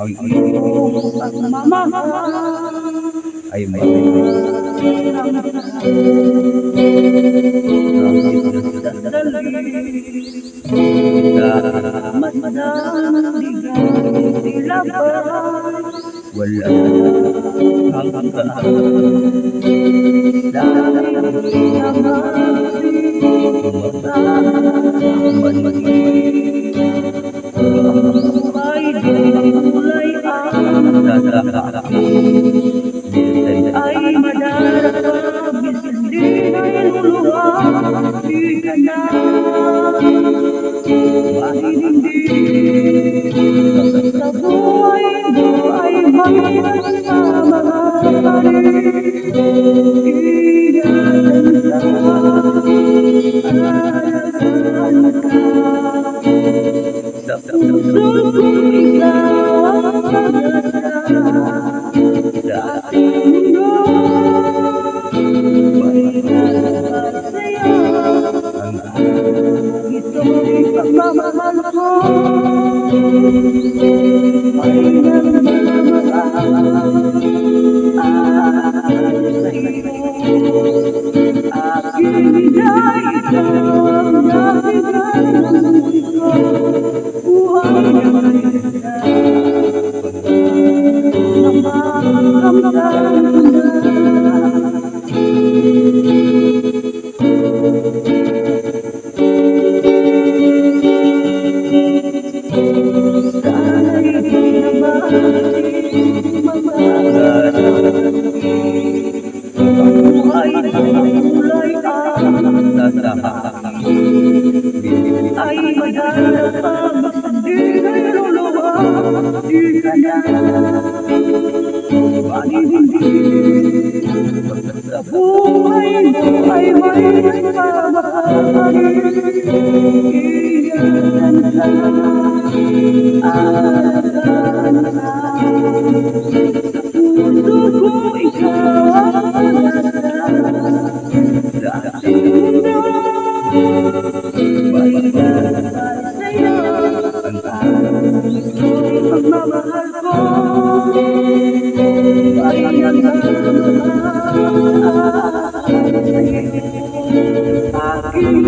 Ang iyong pagmamahal ay may wala ay madarap hindi na luluha di ka na mahihindig sa buhay mo ay mayroon sa mga ingatan sa puso ko ikaw sa ating mundo may para sa'yo ito'y pagmamahal ko may nagmamahal sa'yo aking bigay ikaw ang nabigay ng mundo buhay na maganda ay madarap hindi na luluha di ka na mahihindig sa buhay mo ay may pagmamahal ingatan ka alagaan ka sa puso ko ikaw ang nasa sa ating mundo may para sa'yo ang pagmamahal ko ay nagmamahal sa'yo aking